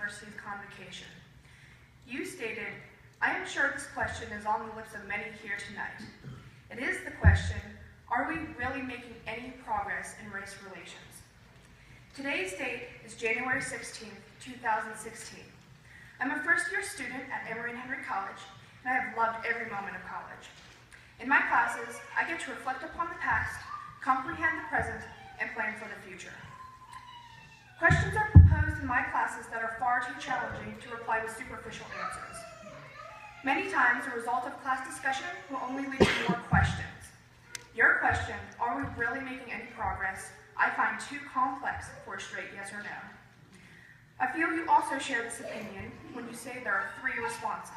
University's convocation. You stated, "I am sure this question is on the lips of many here tonight. It is the question, are we really making any progress in race relations?" Today's date is January 16th, 2016. I'm a first-year student at Emory and Henry College, and I have loved every moment of college. In my classes, I get to reflect upon the past, comprehend the present, and plan for the future. Questions are proposed in my classes that are far too challenging to reply with superficial answers. Many times, the result of class discussion will only lead to more questions. Your question, "Are we really making any progress?" I find too complex for a straight yes or no. I feel you also share this opinion when you say there are three responses: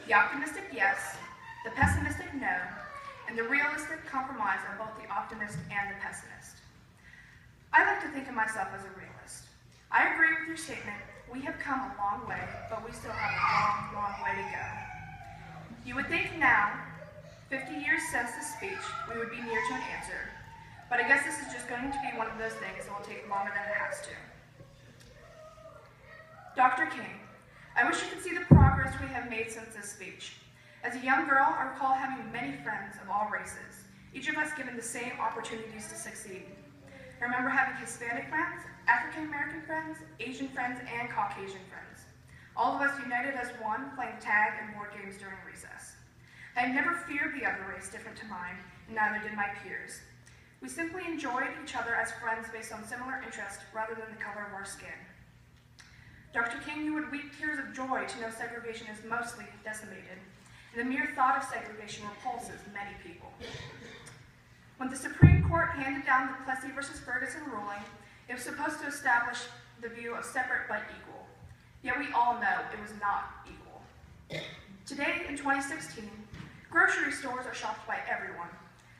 the optimistic yes, the pessimistic no, and the realistic compromise of both the optimist and the pessimist. I like to think of myself as a realist. I agree with your statement, we have come a long way, but we still have a long, long way to go. You would think now, 50 years since this speech, we would be near to an answer, but I guess this is just going to be one of those things that will take longer than it has to. Dr. King, I wish you could see the progress we have made since this speech. As a young girl, I recall having many friends of all races, each of us given the same opportunities to succeed. I remember having Hispanic friends, African American friends, Asian friends, and Caucasian friends. All of us united as one, playing tag and board games during recess. I had never feared the other race different to mine, and neither did my peers. We simply enjoyed each other as friends based on similar interests rather than the color of our skin. Dr. King, you would weep tears of joy to know segregation is mostly decimated, and the mere thought of segregation repulses many people. When the Supreme Court handed down the Plessy v. Ferguson ruling, it was supposed to establish the view of separate but equal. Yet we all know it was not equal. Today, in 2016, grocery stores are shopped by everyone.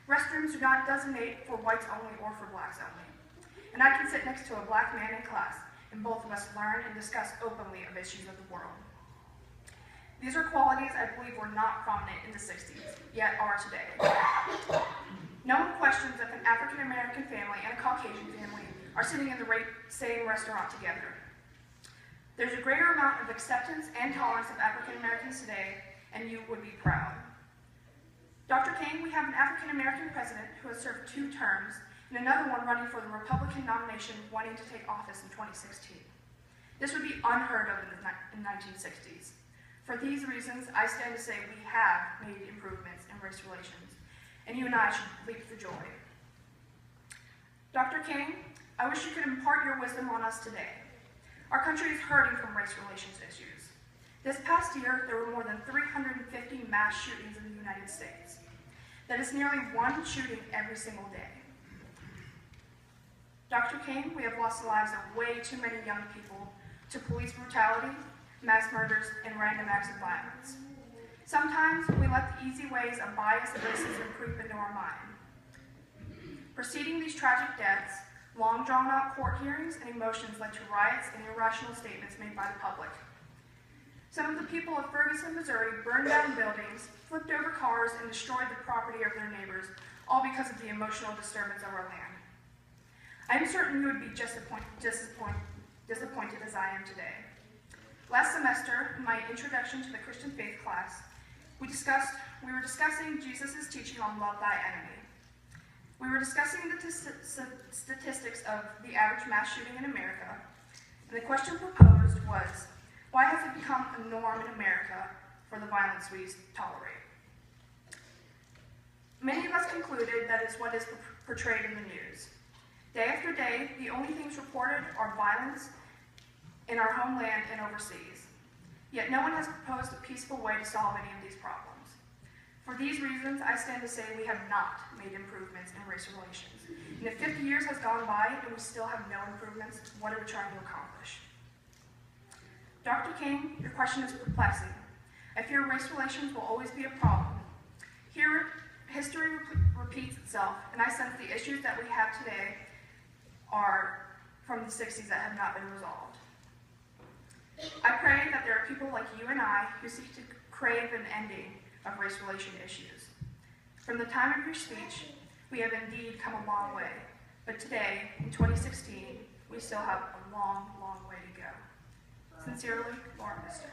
Restrooms do not designate for whites only or for blacks only. And I can sit next to a black man in class, and both of us learn and discuss openly of issues of the world. These are qualities I believe were not prominent in the 60s, yet are today. No one questions if an African American family and a Caucasian family are sitting in the same restaurant together. There's a greater amount of acceptance and tolerance of African Americans today, and you would be proud. Dr. King, we have an African American president who has served 2 terms, and another one running for the Republican nomination wanting to take office in 2016. This would be unheard of in the 1960s. For these reasons, I stand to say we have made improvements in race relations, and you and I should leap for joy. Dr. King, I wish you could impart your wisdom on us today. Our country is hurting from race relations issues. This past year, there were more than 350 mass shootings in the United States. That is nearly 1 shooting every single day. Dr. King, we have lost the lives of way too many young people to police brutality, mass murders, and random acts of violence. Sometimes we let the easy ways of bias and racism creep into our mind. Preceding these tragic deaths, long drawn-out court hearings and emotions led to riots and irrational statements made by the public. Some of the people of Ferguson, Missouri burned down buildings, flipped over cars, and destroyed the property of their neighbors, all because of the emotional disturbance of our land. I am certain you would be just disappointed as I am today. Last semester, in my Introduction to the Christian Faith class, we were discussing Jesus' teaching on love thy enemy. We were discussing the statistics of the average mass shooting in America, and the question proposed was, why has it become a norm in America for the violence we tolerate? Many of us concluded that it's what is portrayed in the news. Day after day, the only things reported are violence in our homeland and overseas. Yet no one has proposed a peaceful way to solve any of these problems. For these reasons, I stand to say we have not made improvements in race relations. And if 50 years has gone by and we still have no improvements, what are we trying to accomplish? Dr. King, your question is perplexing. I fear race relations will always be a problem. Here, history repeats itself, and I sense the issues that we have today are from the 60s that have not been resolved. I pray that there are people like you and I who seek to crave an ending of race relation issues. From the time of your speech, we have indeed come a long way, but today, in 2016, we still have a long, long way to go. Sincerely, Lauren Mister.